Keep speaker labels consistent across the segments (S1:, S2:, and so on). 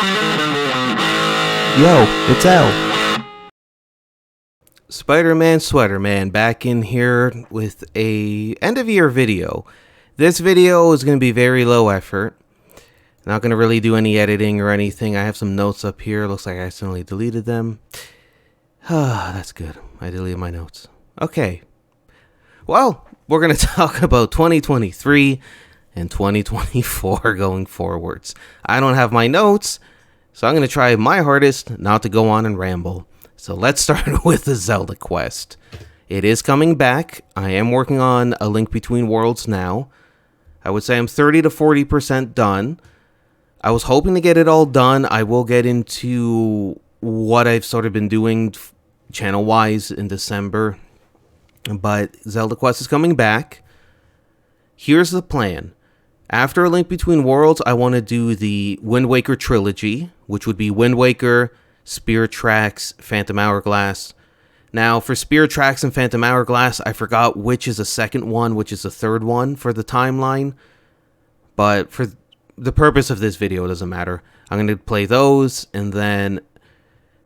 S1: Yo, it's L. Spider-Man Sweater Man back in here with a end of year video. This video is going to be very low effort. Not going to really do any editing or anything. I have some notes up here. Looks like I accidentally deleted them. Ah, that's good. I deleted my notes. Okay. Well, we're going to talk about 2023 and 2024 going forwards. I don't have my notes, so I'm going to try my hardest not to go on and ramble. So let's start with the Zelda Quest. It is coming back. I am working on A Link Between Worlds now. I would say I'm 30 to 40% done. I was hoping to get it all done. I will get into what I've sort of been doing channel-wise in December. But Zelda Quest is coming back. Here's the plan. After A Link Between Worlds, I want to do the Wind Waker trilogy, which would be Wind Waker, Spirit Tracks, Phantom Hourglass. Now, for Spirit Tracks and Phantom Hourglass, I forgot which is the second one, which is the third one for the timeline. But for the purpose of this video, it doesn't matter. I'm going to play those, and then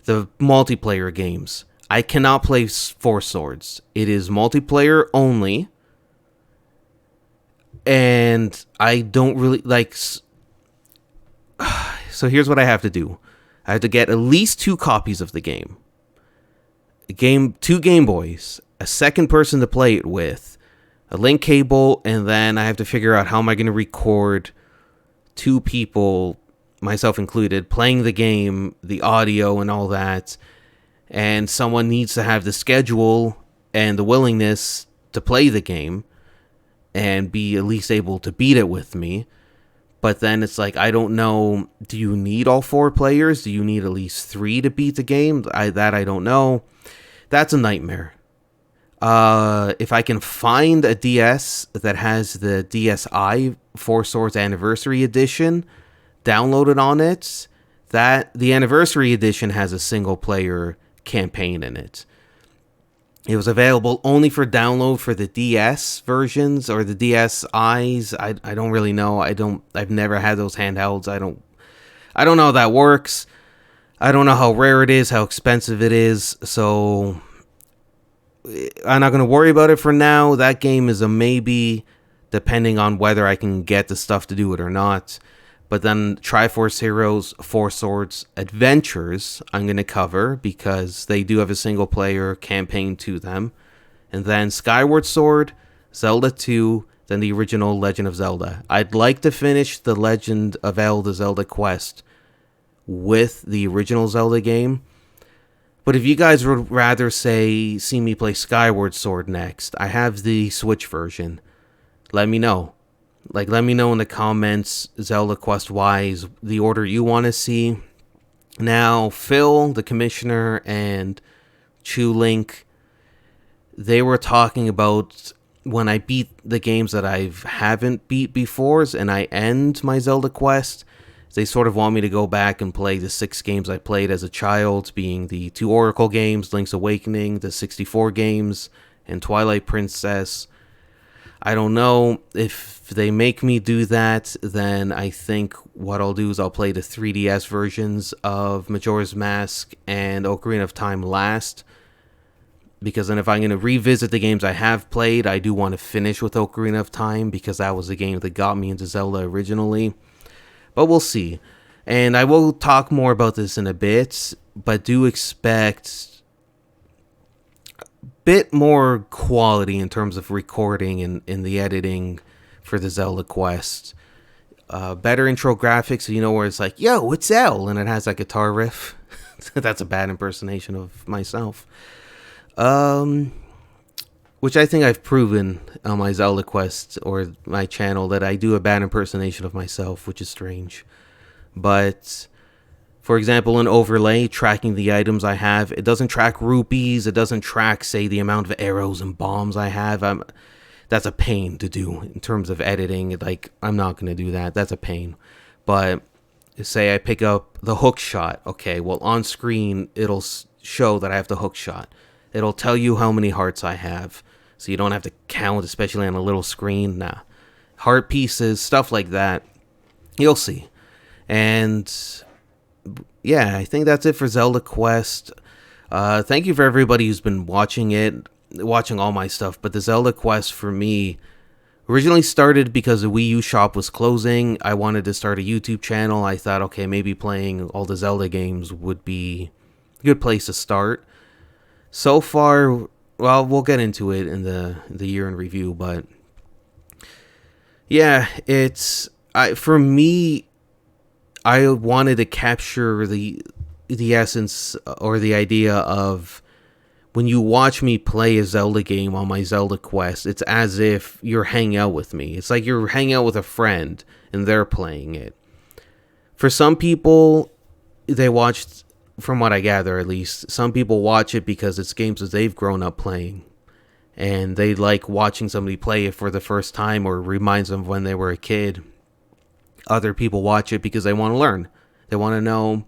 S1: the multiplayer games. I cannot play Four Swords. It is multiplayer only. And I don't really like... So here's what I have to do. I have to get at least 2 copies of the game. 2 Game Boys, a second person to play it with, a link cable, and then I have to figure out how am I going to record 2 people, myself included, playing the game, the audio and all that. And someone needs to have the schedule and the willingness to play the game and be at least able to beat it with me. But then it's like, I don't know, do you need all 4 players? Do you need at least 3 to beat the game? I don't know. That's a nightmare. If I can find a DS that has the DSi Four Swords Anniversary Edition downloaded on it, the Anniversary Edition has a single player campaign in it. It was available only for download for the DS versions or the DSi's. I don't really know. I've never had those handhelds. I don't know how that works. I don't know how rare it is, how expensive it is. So I'm not going to worry about it for now. That game is a maybe, depending on whether I can get the stuff to do it or not. But then Triforce Heroes, Four Swords Adventures, I'm going to cover because they do have a single player campaign to them. And then Skyward Sword, Zelda 2, then the original Legend of Zelda. I'd like to finish the Legend of Zelda Quest with the original Zelda game. But if you guys would rather see me play Skyward Sword next, I have the Switch version. Let me know. Let me know in the comments, Zelda Quest-wise, the order you want to see. Now, Phil, the commissioner, and Link, they were talking about when I beat the games that I haven't beat before, and I end my Zelda Quest, they sort of want me to go back and play the 6 games I played as a child, being the 2 Oracle games, Link's Awakening, the 64 games, and Twilight Princess. I don't know. If they make me do that, then I think what I'll do is I'll play the 3DS versions of Majora's Mask and Ocarina of Time last. Because then if I'm going to revisit the games I have played, I do want to finish with Ocarina of Time because that was the game that got me into Zelda originally. But we'll see. And I will talk more about this in a bit, but do expect bit more quality in terms of recording and in the editing for the Zelda Quest. Better intro graphics, you know, where it's like, yo, it's L, and it has that guitar riff. That's a bad impersonation of myself. Which I think I've proven on my Zelda Quest or my channel that I do a bad impersonation of myself, which is strange. But for example, an overlay, tracking the items I have, it doesn't track rupees, it doesn't track, say, the amount of arrows and bombs I have. That's a pain to do in terms of editing. Like, I'm not going to do that. That's a pain. But say I pick up the hook shot. Okay, well, on screen, it'll show that I have the hook shot. It'll tell you how many hearts I have, so you don't have to count, especially on a little screen. Nah. Heart pieces, stuff like that. You'll see. And yeah, I think that's it for Zelda Quest. Thank you for everybody who's been watching all my stuff. But the Zelda Quest for me originally started because the Wii U shop was closing. I wanted to start a YouTube channel. I thought, okay, maybe playing all the Zelda games would be a good place to start. So far, well, we'll get into it in the year in review, but yeah, for me, I wanted to capture the essence or the idea of when you watch me play a Zelda game on my Zelda Quest, it's as if you're hanging out with me. It's like you're hanging out with a friend and they're playing it. For some people, they watched, from what I gather at least, some people watch it because it's games that they've grown up playing. And they like watching somebody play it for the first time or reminds them of when they were a kid. Other people watch it because they want to learn. They want to know,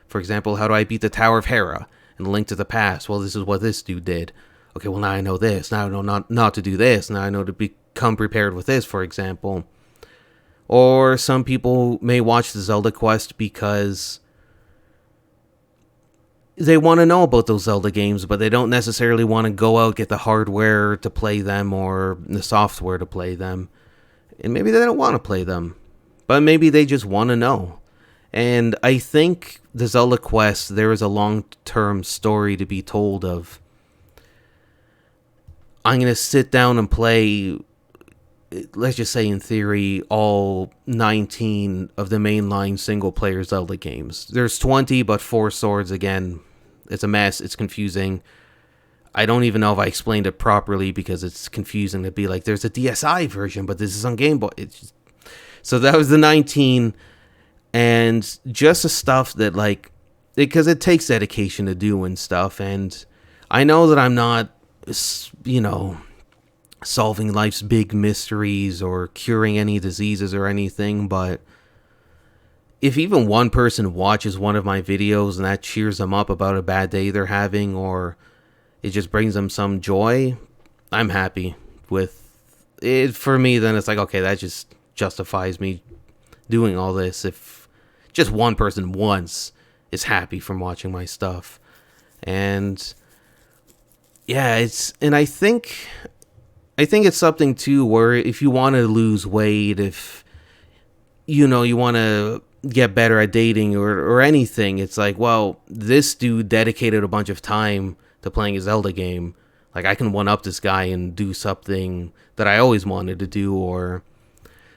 S1: for example, how do I beat the Tower of Hera? And Link to the Past. Well, this is what this dude did. Okay, well, now I know this. Now I know not to do this. Now I know to become prepared with this, for example. Or some people may watch the Zelda Quest because they want to know about those Zelda games, but they don't necessarily want to go out, get the hardware to play them or the software to play them. And maybe they don't want to play them, but maybe they just want to know. And I think the Zelda Quest, there is a long-term story to be told of. I'm going to sit down and play, let's just say in theory, all 19 of the mainline single-player Zelda games. There's 20, but 4 swords, again, it's a mess, it's confusing. I don't even know if I explained it properly because it's confusing to be like, there's a DSi version, but this is on Game Boy. So that was the 19. And just the stuff that, like, because it takes dedication to do and stuff. And I know that I'm not, solving life's big mysteries or curing any diseases or anything. But if even one person watches one of my videos and that cheers them up about a bad day they're having, or it just brings them some joy, I'm happy with it. For me, then it's like, okay, that just justifies me doing all this. If just one person once is happy from watching my stuff. And yeah, I think it's something too where if you want to lose weight, if you want to get better at dating or anything, it's like, well, this dude dedicated a bunch of time to playing a Zelda game. Like, I can one up this guy and do something that I always wanted to do, or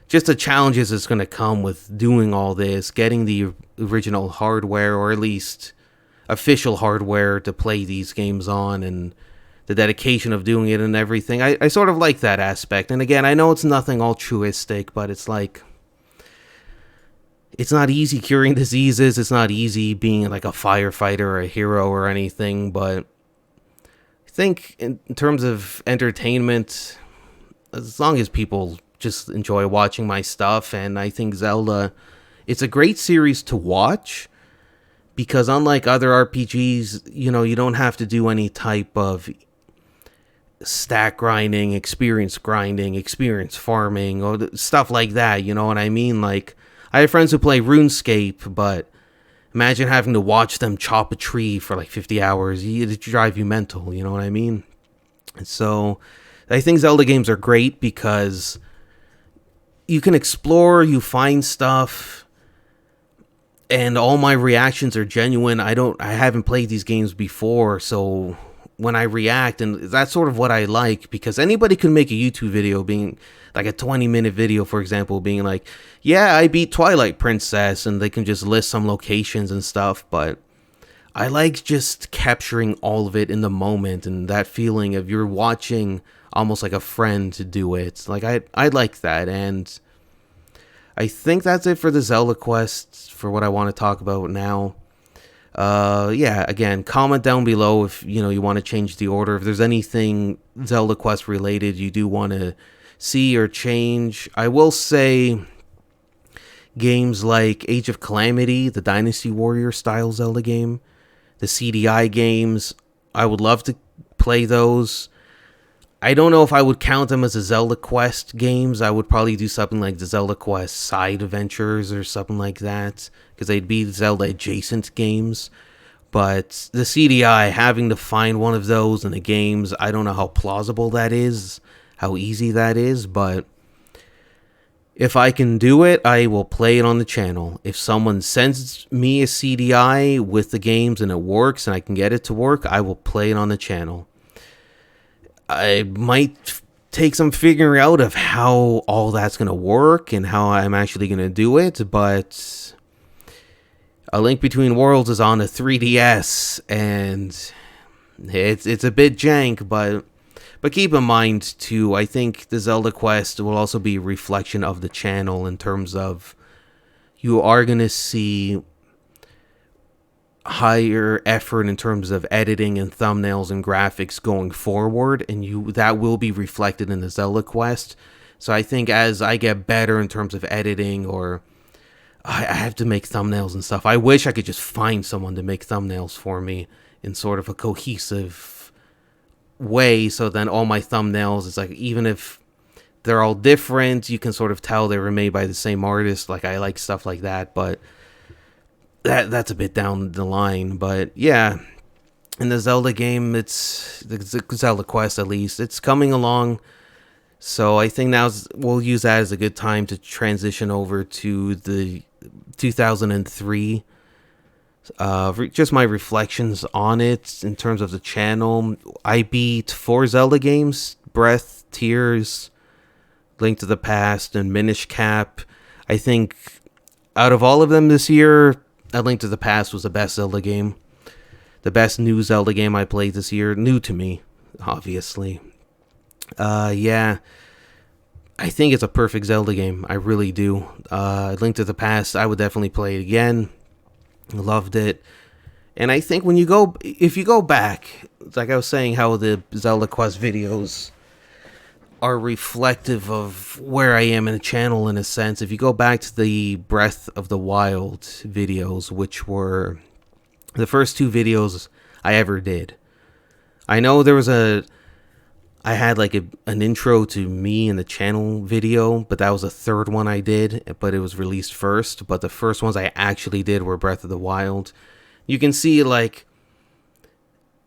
S1: just the challenges that's going to come with doing all this, getting the original hardware, or at least official hardware to play these games on, and the dedication of doing it and everything. I sort of like that aspect. And again, I know it's nothing altruistic, but it's like, it's not easy curing diseases. It's not easy being like a firefighter or a hero or anything. But I think in terms of entertainment, as long as people just enjoy watching my stuff, and I think Zelda, it's a great series to watch because unlike other RPGs, you don't have to do any type of stack grinding, experience farming, or stuff like that. You know what I mean? Like, I have friends who play RuneScape, but imagine having to watch them chop a tree for like 50 hours. It'd drive you mental, you know what I mean? And so I think Zelda games are great because you can explore, you find stuff, and all my reactions are genuine. I haven't played these games before, so when I react, and that's sort of what I like, because anybody can make a YouTube video being like a 20-minute video, for example, being like, yeah, I beat Twilight Princess, and they can just list some locations and stuff. But I like just capturing all of it in the moment, and that feeling of you're watching almost like a friend to do it. Like, I like that. And I think that's it for the Zelda Quest, for what I want to talk about now. Yeah, again, comment down below if you want to change the order. If there's anything Zelda Quest related you do want to see or change. I will say games like Age of Calamity, the Dynasty Warrior style Zelda game, the CDI games, I would love to play those. I don't know if I would count them as the Zelda Quest games. I would probably do something like the Zelda Quest side adventures or something like that, because they'd be Zelda adjacent games. But the CDI, having to find one of those in the games, I don't know how plausible that is, how easy that is, but if I can do it, I will play it on the channel. If someone sends me a CDI with the games and it works and I can get it to work, I will play it on the channel. I might take some figuring out of how all that's going to work and how I'm actually going to do it, but A Link Between Worlds is on a 3DS, and it's a bit jank, but keep in mind, too, I think the Zelda Quest will also be a reflection of the channel in terms of you are going to see higher effort in terms of editing and thumbnails and graphics going forward, and that will be reflected in the Zelda Quest. So I think as I get better in terms of editing, or I have to make thumbnails and stuff, I wish I could just find someone to make thumbnails for me in sort of a cohesive way, so then all my thumbnails, it's like, even if they're all different, you can sort of tell they were made by the same artist. Like, I like stuff like that, but that's a bit down the line. But yeah, in the Zelda game, it's the Zelda Quest, at least, it's coming along. So I think we'll use that as a good time to transition over to the 2003. Just my reflections on it in terms of the channel. I beat 4 Zelda games: Breath, Tears, Link to the Past, and Minish Cap. I think out of all of them this year, A Link to the Past was the best Zelda game. The best new Zelda game I played this year. New to me, obviously. Yeah. I think it's a perfect Zelda game. I really do. Link to the Past, I would definitely play it again. Loved it. And I think if you go back, like I was saying, how the Zelda Quest videos are reflective of where I am in the channel, in a sense. If you go back to the Breath of the Wild videos, which were the first 2 videos I ever did. I know I had like an intro to me in the channel video, but that was the 3rd one I did, but it was released first. But the first ones I actually did were Breath of the Wild. You can see, like,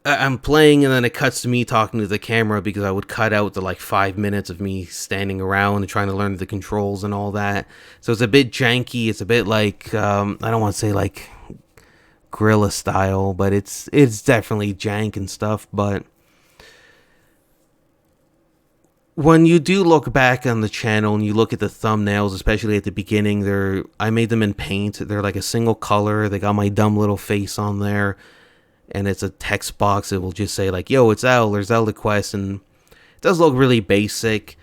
S1: I'm playing and then it cuts to me talking to the camera, because I would cut out the like 5 minutes of me standing around and trying to learn the controls and all that. So it's a bit janky. It's a bit like, I don't want to say like Guerrilla style, but it's definitely jank and stuff. But when you do look back on the channel and you look at the thumbnails, especially at the beginning, I made them in Paint. They're like a single color. They got my dumb little face on there. And it's a text box that will just say like, yo, it's L or Zelda Quest. And it does look really basic.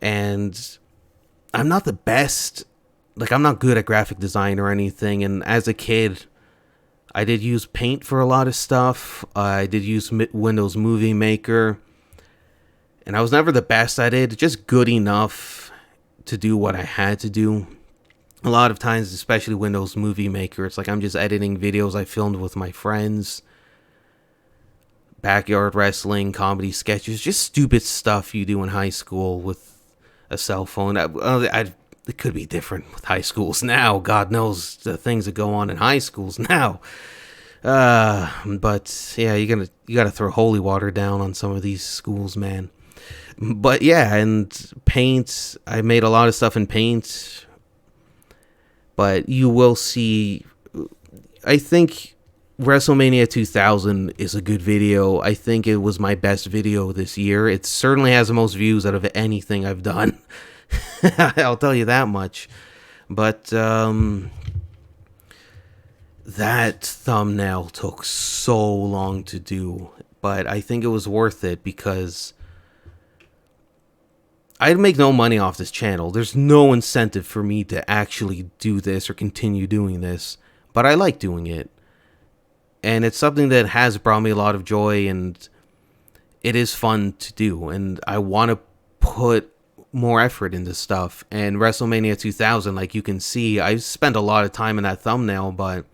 S1: And I'm not the best. Like, I'm not good at graphic design or anything. And as a kid, I did use Paint for a lot of stuff. I did use Windows Movie Maker. And I was never the best at it. Just good enough to do what I had to do. A lot of times, especially Windows Movie Maker, it's like I'm just editing videos I filmed with my friends. Backyard wrestling, comedy sketches, just stupid stuff you do in high school with a cell phone. It could be different with high schools now. God knows the things that go on in high schools now. But yeah, you gotta throw holy water down on some of these schools, man. But yeah, and Paint, I made a lot of stuff in Paint. But you will see, I think Wrestlemania 2000 is a good video. I think it was my best video this year. It certainly has the most views out of anything I've done. I'll tell you that much. But that thumbnail took so long to do. But I think it was worth it, because I'd make no money off this channel. There's no incentive for me to actually do this or continue doing this. But I like doing it. And it's something that has brought me a lot of joy, and it is fun to do. And I want to put more effort into stuff. And WrestleMania 2000, like you can see, I've spent a lot of time in that thumbnail. But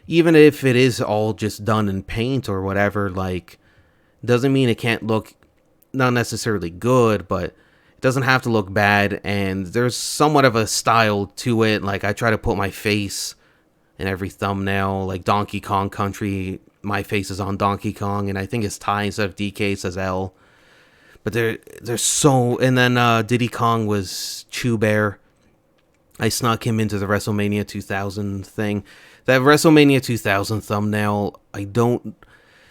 S1: even if it is all just done in Paint or whatever, like, doesn't mean it can't look not necessarily good, but it doesn't have to look bad, and there's somewhat of a style to it. Like, I try to put my face in every thumbnail, like Donkey Kong Country, my face is on Donkey Kong, and I think it's Ty instead of DK, it says L. But there's so, and then Diddy Kong was Chew Bear. I snuck him into the WrestleMania 2000 thing. That WrestleMania 2000 thumbnail, I don't,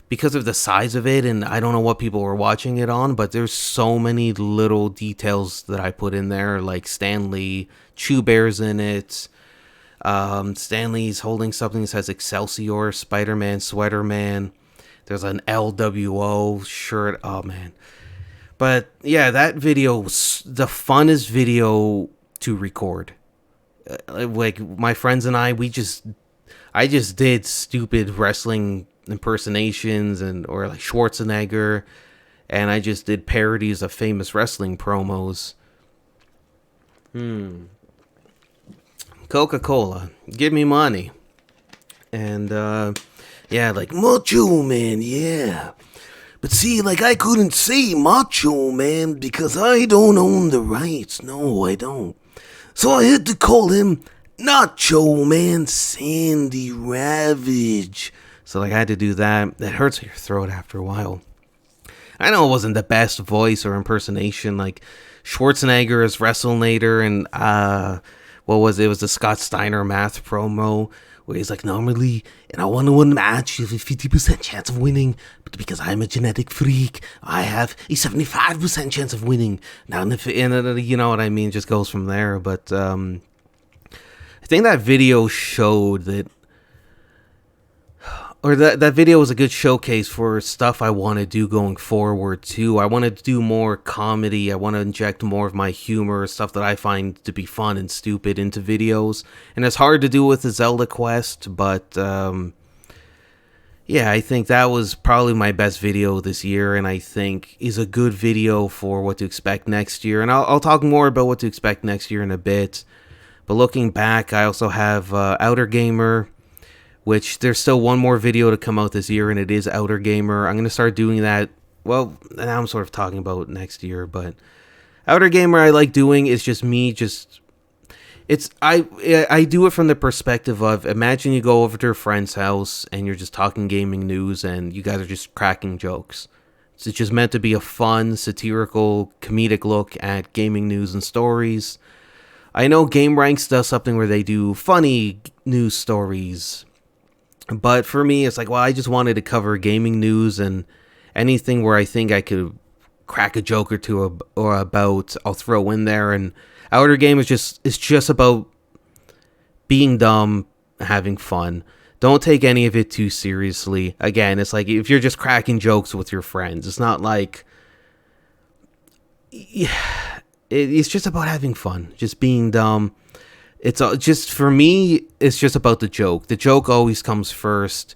S1: because of the size of it, and I don't know what people were watching it on, but there's so many little details that I put in there, like Stan Lee, Chew Bear's in it, Stan Lee's holding something that says Excelsior, Spider-Man, Sweater Man, there's an LWO shirt, oh man. But yeah, that video was the funnest video to record. Like, my friends and I just did stupid wrestling impersonations or like Schwarzenegger, and I just did parodies of famous wrestling promos. Coca-Cola, give me money. And yeah, like Macho Man, yeah. But see, like, I couldn't say Macho Man because I don't own the rights. No, I don't. So I had to call him Nacho Man Sandy Ravage. So, like, I had to do that. That hurts your throat after a while. I know it wasn't the best voice or impersonation. Like, Schwarzenegger as WrestleNator, and what was it? It was the Scott Steiner math promo where he's like, normally in a 1-on-1 match you have a 50% chance of winning, but because I'm a genetic freak, I have a 75% chance of winning. Now, you know what I mean, just goes from there. But I think that video showed that, or that video was a good showcase for stuff I want to do going forward too. I want to do more comedy. I want to inject more of my humor, stuff that I find to be fun and stupid, into videos. And it's hard to do with the Zelda Quest, but yeah, I think that was probably my best video this year, and I think is a good video for what to expect next year. And I'll talk more about what to expect next year in a bit. But looking back, I also have Outer Gamer, which there's still one more video to come out this year, and it is Outer Gamer. I'm going to start doing that. Well, now I'm sort of talking about next year, but Outer Gamer I like doing is just me, I do it from the perspective of, imagine you go over to a friend's house and you're just talking gaming news and you guys are just cracking jokes. So it's just meant to be a fun, satirical, comedic look at gaming news and stories. I know Game Ranks does something where they do funny news stories, but for me, it's like, well, I just wanted to cover gaming news, and anything where I think I could crack a joke or two or about, I'll throw in there. And Outer Game is just about being dumb, having fun. Don't take any of it too seriously. Again, it's like if you're just cracking jokes with your friends, it's not like, it's just about having fun, just being dumb. It's just, for me, it's just about the joke. The joke always comes first.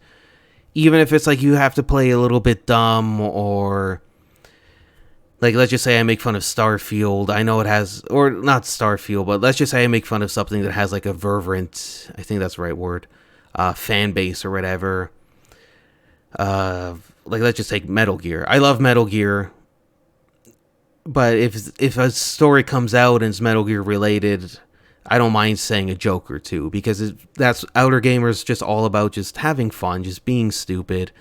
S1: Even if it's like you have to play a little bit dumb, or like, let's just say I make fun of Starfield. I know it has, or not Starfield, but let's just say I make fun of something that has like a fervent, I think that's the right word, fan base or whatever. Like, let's just take Metal Gear. I love Metal Gear. But if a story comes out and it's Metal Gear related, I don't mind saying a joke or two, because that's Outer Gamers, just all about just having fun, just being stupid,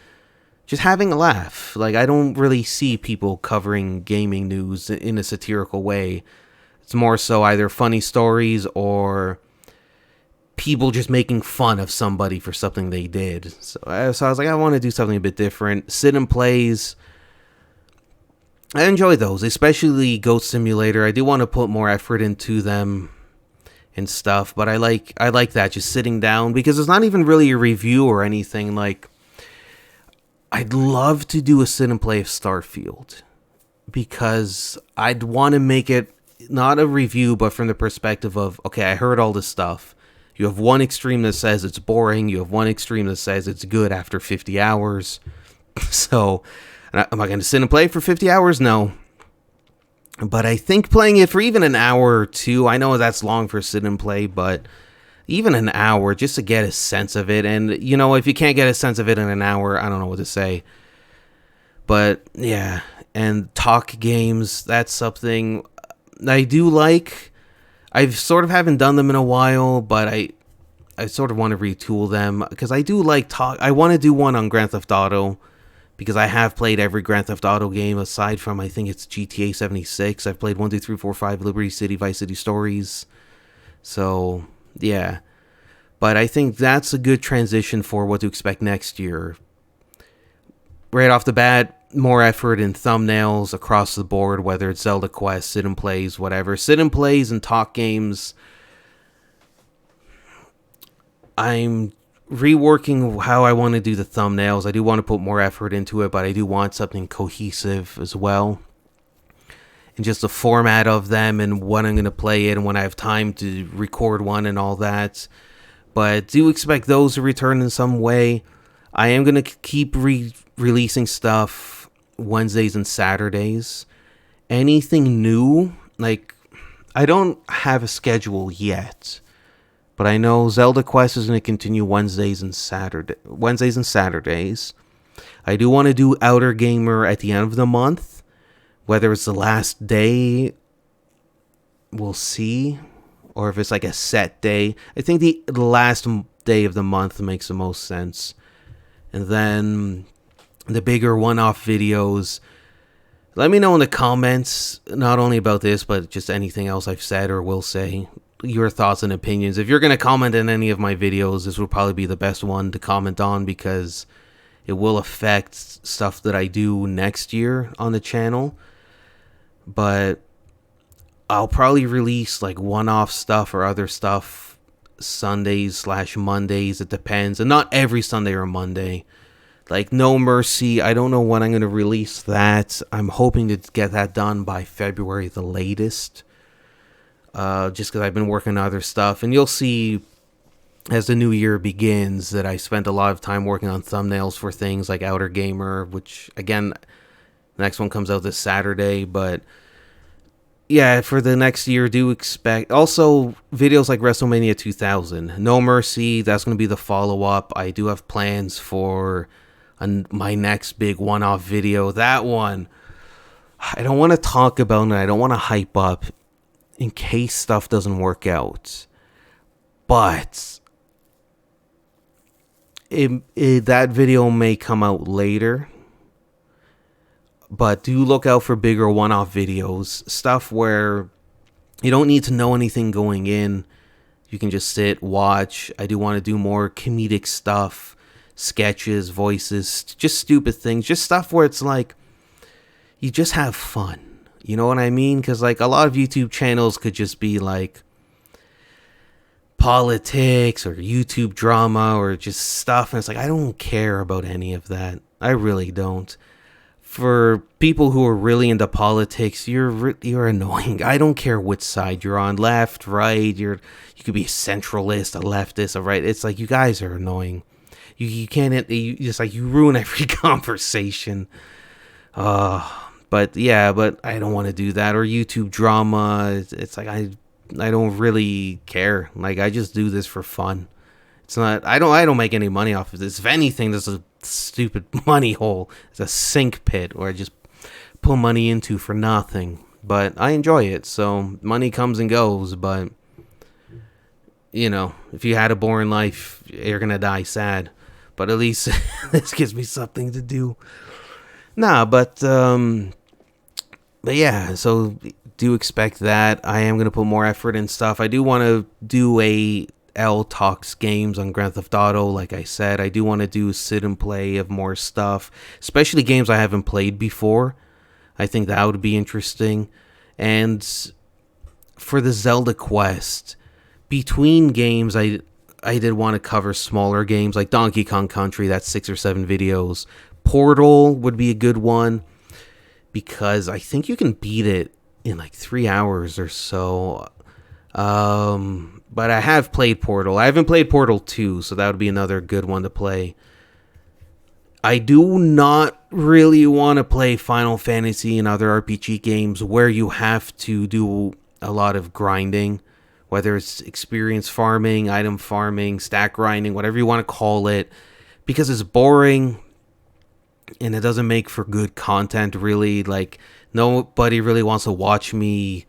S1: just having a laugh. Like, I don't really see people covering gaming news in a satirical way. It's more so either funny stories or people just making fun of somebody for something they did. So I was like, I want to do something a bit different. Sit and plays, I enjoy those, especially Goat Simulator. I do want to put more effort into them and stuff, but I like that, just sitting down, because it's not even really a review or anything. Like, I'd love to do a sit and play of Starfield, because I'd want to make it not a review, but from the perspective of, okay, I heard all this stuff. You have one extreme that says it's boring. You have one extreme that says it's good after 50 hours. So, am I going to sit and play for 50 hours? No. But I think playing it for even an hour or two, I know that's long for sit and play, but even an hour just to get a sense of it. And, you know, if you can't get a sense of it in an hour, I don't know what to say. But, yeah, And talk games, that's something I do like. I've sort of haven't done them in a while, but I sort of want to retool them because I do like talk. I want to do one on Grand Theft Auto because I have played every Grand Theft Auto game aside from, I think it's GTA 76. I've played 1, 2, 3, 4, 5, Liberty City, Vice City Stories. So, yeah. But I think that's a good transition for what to expect next year. Right off the bat, more effort in thumbnails across the board, whether it's Zelda Quest, sit and plays, whatever. Sit and plays and talk games. I'm reworking how I want to do the thumbnails. I do want to put more effort into it, but I do want something cohesive as well. And just the format of them and when I'm going to play it and when I have time to record one and all that. But do expect those to return in some way. I am going to keep releasing stuff Wednesdays and Saturdays. Anything new, like, I don't have a schedule yet. But I know Zelda Quest is going to continue Wednesdays and Saturdays. I do want to do Outer Gamer at the end of the month. Whether it's the last day, we'll see. Or if it's like a set day. I think the last day of the month makes the most sense. And then the bigger one-off videos. Let me know in the comments, not only about this, but just anything else I've said or will say. Your thoughts and opinions. If you're going to comment on any of my videos, this will probably be the best one to comment on because it will affect stuff that I do next year on the channel. But I'll probably release like one-off stuff or other stuff Sundays/Mondays. It depends. And not every Sunday or Monday. Like No Mercy, I don't know when I'm going to release that. I'm hoping to get that done by February the latest. Just because I've been working on other stuff. And you'll see as the new year begins that I spent a lot of time working on thumbnails for things like Outer Gamer, which, again, the next one comes out this Saturday. But, yeah, for the next year, do expect... Also, videos like Wrestlemania 2000. No Mercy, that's going to be the follow-up. I do have plans for my next big one-off video. That one, I don't want to talk about it. I don't want to hype up in case stuff doesn't work out. But that video may come out later. But do look out for bigger one-off videos. Stuff where you don't need to know anything going in. You can just sit, watch. I do want to do more comedic stuff. Sketches, voices, just stupid things. Just stuff where it's like, you just have fun. You know what I mean? Because, like, a lot of YouTube channels could just be, like, politics or YouTube drama or just stuff. And it's like, I don't care about any of that. I really don't. For people who are really into politics, you're annoying. I don't care which side you're on. Left, right. You could be a centralist, a leftist, a right. It's like, you guys are annoying. You can't... It's like, you ruin every conversation. But yeah, but I don't want to do that. Or YouTube drama. It's like I don't really care. Like, I just do this for fun. It's not. I don't make any money off of this. If anything, this is a stupid money hole. It's a sink pit where I just put money into for nothing. But I enjoy it. So money comes and goes. But you know, if you had a boring life, you're gonna die sad. But at least this gives me something to do. Nah, but yeah, so do expect that. I am going to put more effort in stuff. I do want to do a L Talks games on Grand Theft Auto, like I said. I do want to do sit and play of more stuff, especially games I haven't played before. I think that would be interesting. And for the Zelda Quest, between games, I did want to cover smaller games like Donkey Kong Country. That's 6 or 7 videos. Portal would be a good one because I think you can beat it in like 3 hours or so. But I have played Portal. I haven't played Portal 2, so that would be another good one to play. I do not really want to play Final Fantasy and other RPG games where you have to do a lot of grinding, whether it's experience farming, item farming, stack grinding, whatever you want to call it, because it's boring. and it doesn't make for good content, really. Like, nobody really wants to watch me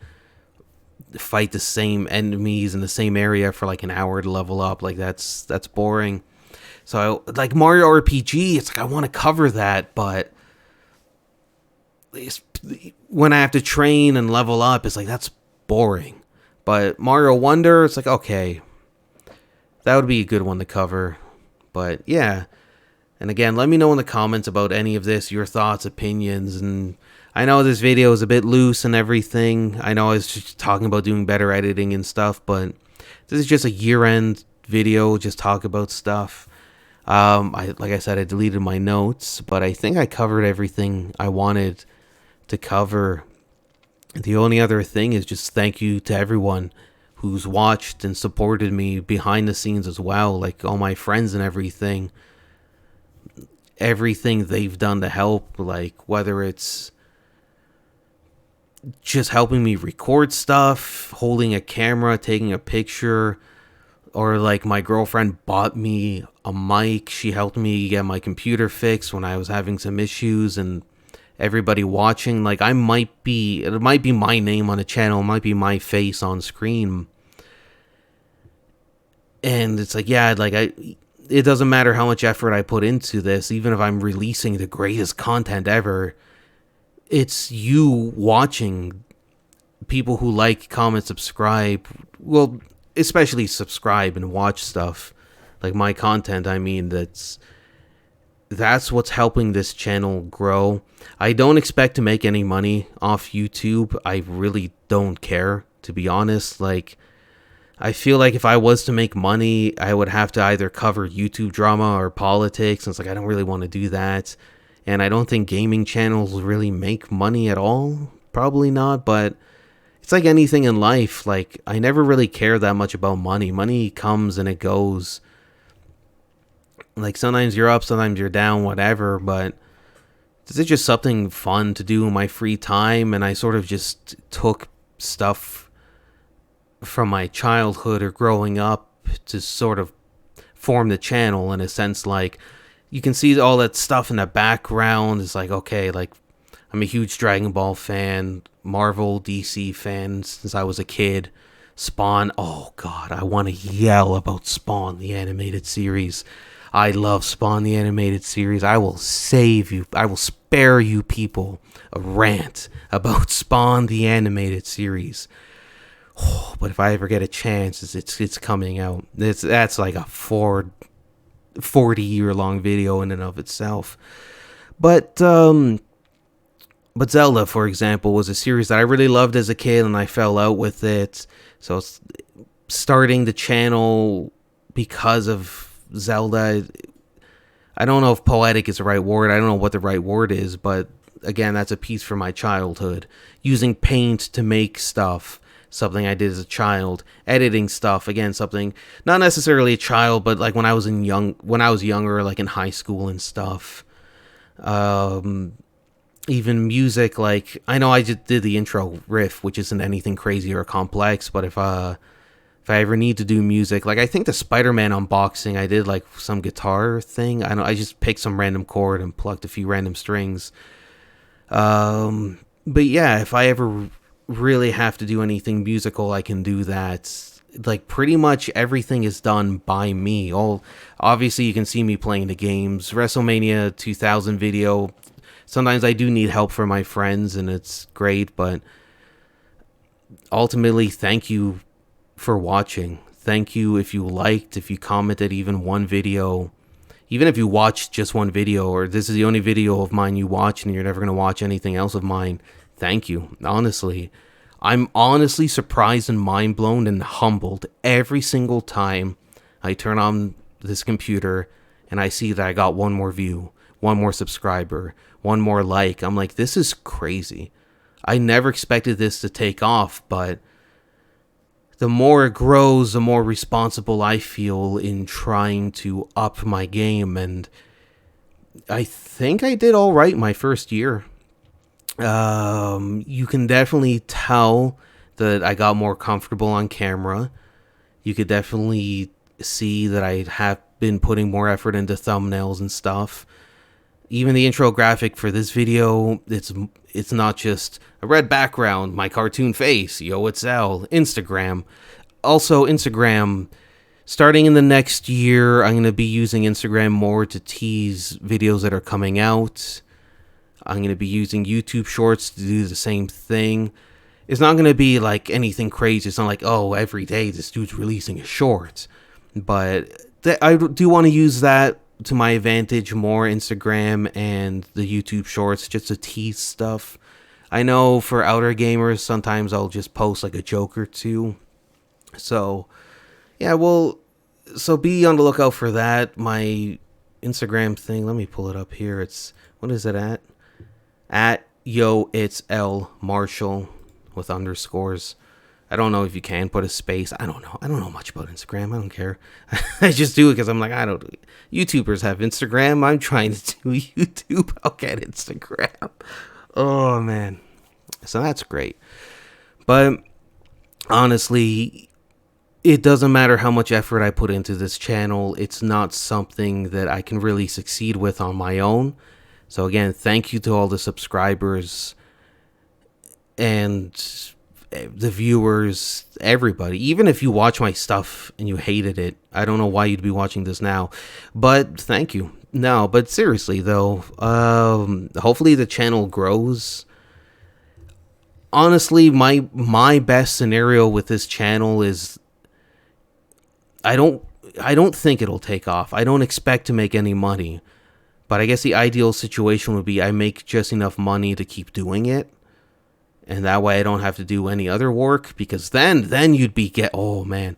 S1: fight the same enemies in the same area for like an hour to level up. Like, that's boring. So like Mario RPG, it's like I want to cover that, but when I have to train and level up, it's like that's boring. But Mario Wonder, it's like, okay, that would be a good one to cover. But yeah, and again, let me know in the comments about any of this, your thoughts, opinions. And I know this video is a bit loose and everything. I know I was just talking about doing better editing and stuff, but this is just a year-end video, just talk about stuff. Like I said, I deleted my notes, but I think I covered everything I wanted to cover. The only other thing is just thank you to everyone who's watched and supported me behind the scenes as well, like all my friends and everything they've done to help, like whether it's just helping me record stuff, holding a camera, taking a picture, or like my girlfriend bought me a mic. She helped me get my computer fixed when I was having some issues, and everybody watching, like it might be my name on the channel, it might be my face on screen. And it's like, yeah, like it doesn't matter how much effort I put into this, even if I'm releasing the greatest content ever, it's you watching, people who like, comment, subscribe, well, especially subscribe and watch stuff like my content. I mean, that's what's helping this channel grow. I don't expect to make any money off YouTube. I really don't care, to be honest. Like, I feel like if I was to make money, I would have to either cover YouTube drama or politics, and it's like I don't really want to do that. And I don't think gaming channels really make money at all. Probably not, but it's like anything in life. Like, I never really care that much about money. Money comes and it goes. Like, sometimes you're up, sometimes you're down, whatever, but this is just something fun to do in my free time, and I sort of just took stuff from my childhood or growing up to sort of form the channel in a sense. Like, you can see all that stuff in the background. It's like, okay, like, I'm a huge Dragon Ball fan, Marvel, DC fan since I was a kid. Spawn, oh god, I want to yell about Spawn, the animated series. I love Spawn, the animated series. I will save you, I will spare you people a rant about Spawn, the animated series. Oh, but if I ever get a chance, it's coming out. That's like a 40-year-long video in and of itself. But Zelda, for example, was a series that I really loved as a kid, and I fell out with it. So starting the channel because of Zelda, I don't know if poetic is the right word. I don't know what the right word is, but again, that's a piece from my childhood. Using paint to make stuff, something I did as a child. Editing stuff, again, something not necessarily a child, but like when I was younger, like in high school and stuff. Even music, like I know I just did the intro riff, which isn't anything crazy or complex, but if I ever need to do music, like I think the Spider-Man unboxing, I did like some guitar thing. I just picked some random chord and plucked a few random strings. But yeah, if I ever really have to do anything musical, I can do that. Like, pretty much everything is done by me. Obviously you can see me playing the games. Wrestlemania 2000 video, sometimes I do need help from my friends, and it's great, but ultimately, thank you for watching. Thank you if you liked, if you commented even one video, even if you watched just one video, or this is the only video of mine you watch and you're never going to watch anything else of mine. Thank you, honestly. I'm honestly surprised and mind blown and humbled every single time I turn on this computer and I see that I got one more view, one more subscriber, one more like. I'm like, this is crazy. I never expected this to take off, but the more it grows, the more responsible I feel in trying to up my game, and I think I did all right my first year. You can definitely tell that I got more comfortable on camera. You could definitely see that I have been putting more effort into thumbnails and stuff. Even the intro graphic for this video, it's not just a red background, my cartoon face, yo, it's L, Instagram. Also, Instagram, starting in the next year, I'm going to be using Instagram more to tease videos that are coming out. I'm going to be using YouTube Shorts to do the same thing. It's not going to be like anything crazy. It's not like, oh, every day this dude's releasing a short. But I do want to use that to my advantage more, Instagram and the YouTube Shorts, just to tease stuff. I know for outer gamers, sometimes I'll just post like a joke or two. So, yeah, well, so be on the lookout for that. My Instagram thing, let me pull it up here. It's, what is it at? At yo, it's L Marshall with underscores. I don't know if you can put a space. I don't know. I don't know much about Instagram. I don't care. I just do it because I'm like, I don't. YouTubers have Instagram. I'm trying to do YouTube. I'll get Instagram. Oh, man. So that's great. But honestly, it doesn't matter how much effort I put into this channel. It's not something that I can really succeed with on my own. So again, thank you to all the subscribers and the viewers, everybody. Even if you watch my stuff and you hated it, I don't know why you'd be watching this now, but thank you. No, but seriously though, hopefully the channel grows. Honestly, my best scenario with this channel is I don't think it'll take off. I don't expect to make any money. But I guess the ideal situation would be I make just enough money to keep doing it. And that way I don't have to do any other work. Because then you'd be oh man.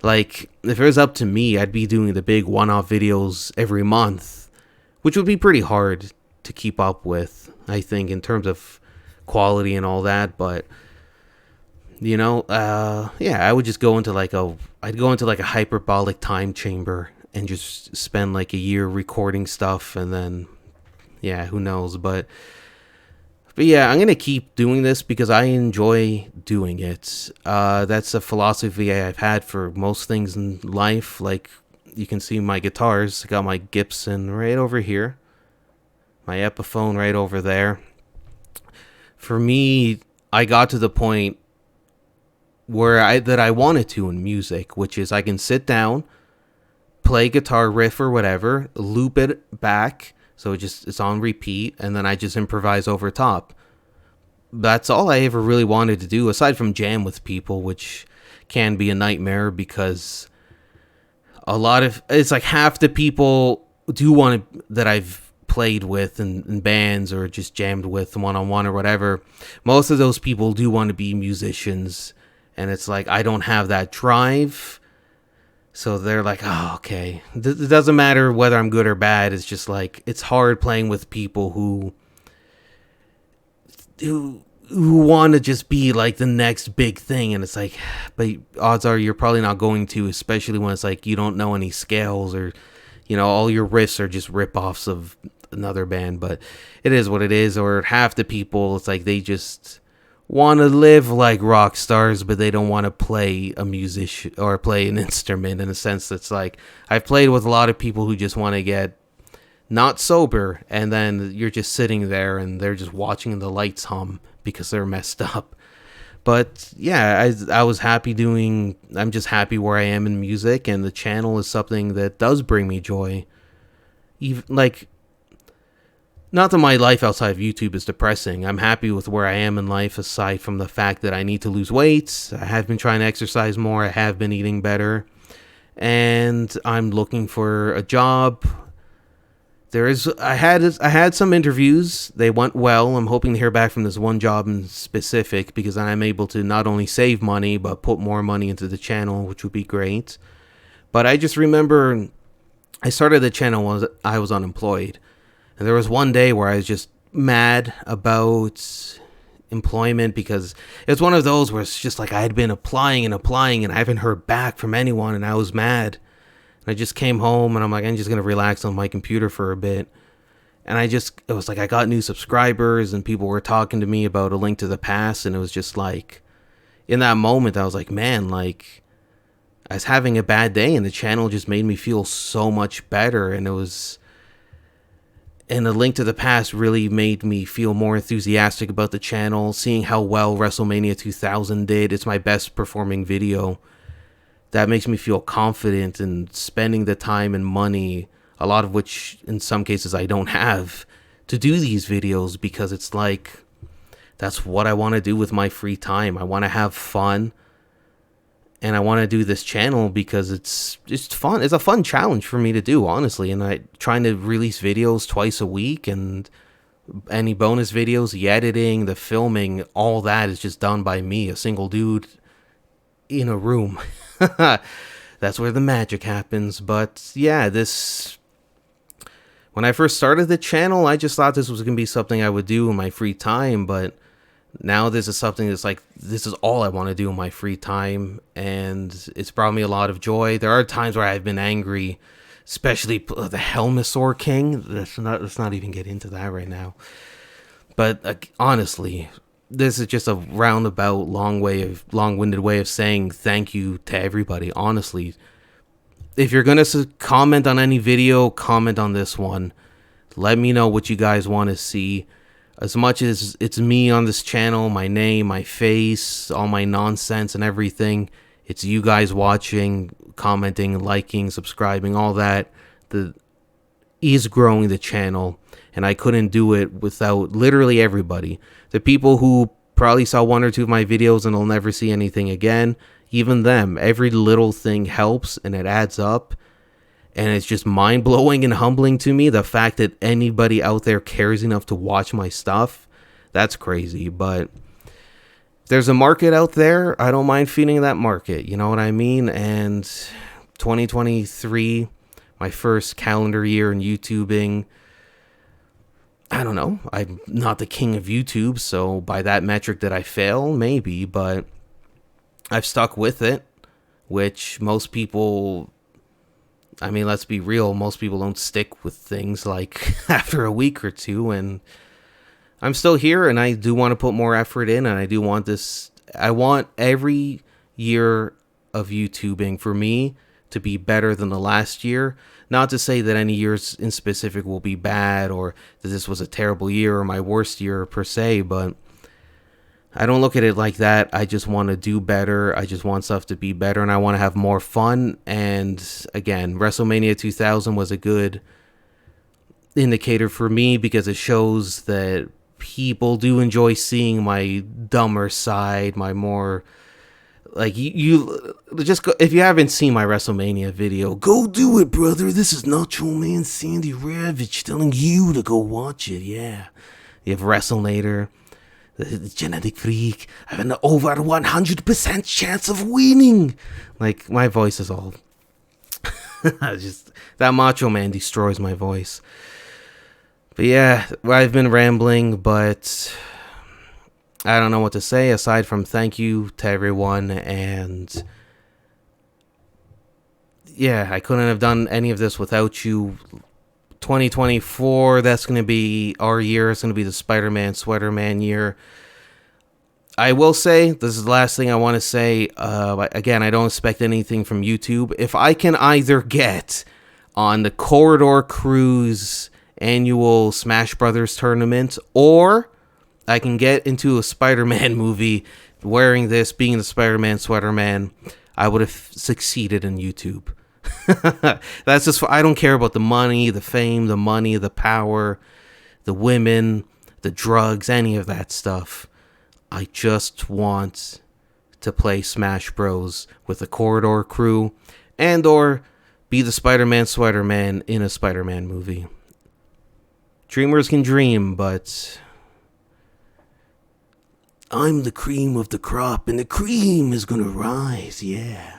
S1: Like, if it was up to me, I'd be doing the big one-off videos every month. Which would be pretty hard to keep up with, I think, in terms of quality and all that. But, you know, yeah, I would just go into like a hyperbolic time chamber and just spend like a year recording stuff, and then, yeah, who knows. But yeah, I'm going to keep doing this because I enjoy doing it. That's a philosophy I've had for most things in life. Like, you can see my guitars. I got my Gibson right over here. My Epiphone right over there. For me, I got to the point where I wanted to in music, which is I can sit down, play guitar riff or whatever, loop it back so it's on repeat, and then I just improvise over top. That's all I ever really wanted to do, aside from jam with people, which can be a nightmare because it's like half the people do want to, that I've played with in bands or just jammed with one-on-one or whatever, most of those people do want to be musicians, and it's like I don't have that drive. So they're like, oh, okay. It doesn't matter whether I'm good or bad. It's just like, it's hard playing with people who want to just be like the next big thing. And it's like, but odds are you're probably not going to, especially when it's like you don't know any scales or, you know, all your riffs are just rip-offs of another band. But it is what it is. Or half the people, it's like they just want to live like rock stars, but they don't want to play a musician or play an instrument, in a sense that's like, I've played with a lot of people who just want to get not sober, and then you're just sitting there and they're just watching the lights hum because they're messed up. But yeah, I'm just happy where I am in music, and the channel is something that does bring me joy. Even like, not that my life outside of YouTube is depressing. I'm happy with where I am in life, aside from the fact that I need to lose weight. I have been trying to exercise more. I have been eating better. And I'm looking for a job. I had some interviews. They went well. I'm hoping to hear back from this one job in specific, because then I'm able to not only save money, but put more money into the channel, which would be great. But I just remember I started the channel when I was unemployed. And there was one day where I was just mad about employment, because it was one of those where it's just like I had been applying and I haven't heard back from anyone, and I was mad. And I just came home and I'm like, I'm just going to relax on my computer for a bit. And it was like I got new subscribers and people were talking to me about A Link to the Past, and it was just like, in that moment I was like, man, like I was having a bad day and the channel just made me feel so much better. And And A Link to the Past really made me feel more enthusiastic about the channel, seeing how well Wrestlemania 2000 did. It's my best performing video. That makes me feel confident in spending the time and money, a lot of which in some cases I don't have, to do these videos, because it's like, that's what I want to do with my free time. I want to have fun, and I want to do this channel because it's fun. It's a fun challenge for me to do, honestly. And I trying to release videos twice a week, and any bonus videos, the editing, the filming, all that is just done by me, a single dude in a room. That's where the magic happens. But yeah, when I first started the channel, I just thought this was going to be something I would do in my free time, but now this is something that's like, this is all I want to do in my free time, and it's brought me a lot of joy. There are times where I've been angry, especially the Helmosaur King. Let's not even get into that right now. But honestly, this is just a roundabout, long-winded way of saying thank you to everybody. Honestly, if you're gonna comment on any video, comment on this one. Let me know what you guys want to see. As much as it's me on this channel, my name, my face, all my nonsense and everything, it's you guys watching, commenting, liking, subscribing, all that is growing the channel. And I couldn't do it without literally everybody. The people who probably saw one or two of my videos and will never see anything again, even them, every little thing helps and it adds up. And it's just mind-blowing and humbling to me, the fact that anybody out there cares enough to watch my stuff. That's crazy. But if there's a market out there, I don't mind feeding that market. You know what I mean? And 2023, my first calendar year in YouTubing, I don't know. I'm not the king of YouTube, so by that metric did I fail? Maybe, but I've stuck with it, which most people... I mean, let's be real, most people don't stick with things like after a week or two, and I'm still here, and I do want to put more effort in, and I do want this, I want every year of YouTubing for me to be better than the last year. Not to say that any years in specific will be bad, or that this was a terrible year or my worst year per se, but I don't look at it like that. I just want to do better. I just want stuff to be better, and I want to have more fun. And again, WrestleMania 2000 was a good indicator for me, because it shows that people do enjoy seeing my dumber side, my more... Like, you just go, if you haven't seen my WrestleMania video, go do it, brother. This is Nacho Man Sandy Ravage telling you to go watch it. Yeah. You have WrestleNator, the genetic freak. I have an over 100% chance of winning. Like, my voice is all... just, that Macho Man destroys my voice. But yeah, I've been rambling, but... I don't know what to say aside from thank you to everyone, and yeah, I couldn't have done any of this without you. 2024, that's going to be our year. It's going to be the Spider-Man Sweater Man year. I will say, this is the last thing I want to say. Again, I don't expect anything from YouTube. If I can either get on the Corridor Cruise annual Smash Brothers tournament, or I can get into a Spider-Man movie wearing this, being the Spider-Man Sweater Man, I would have succeeded in YouTube. That's just, I don't care about the money, the fame, the money, the power, the women, the drugs, any of that stuff. I just want to play Smash Bros. With the Corridor crew, and or be the Spider-Man Sweater Man in a Spider-Man movie. Dreamers can dream, but... I'm the cream of the crop, and the cream is gonna rise, yeah.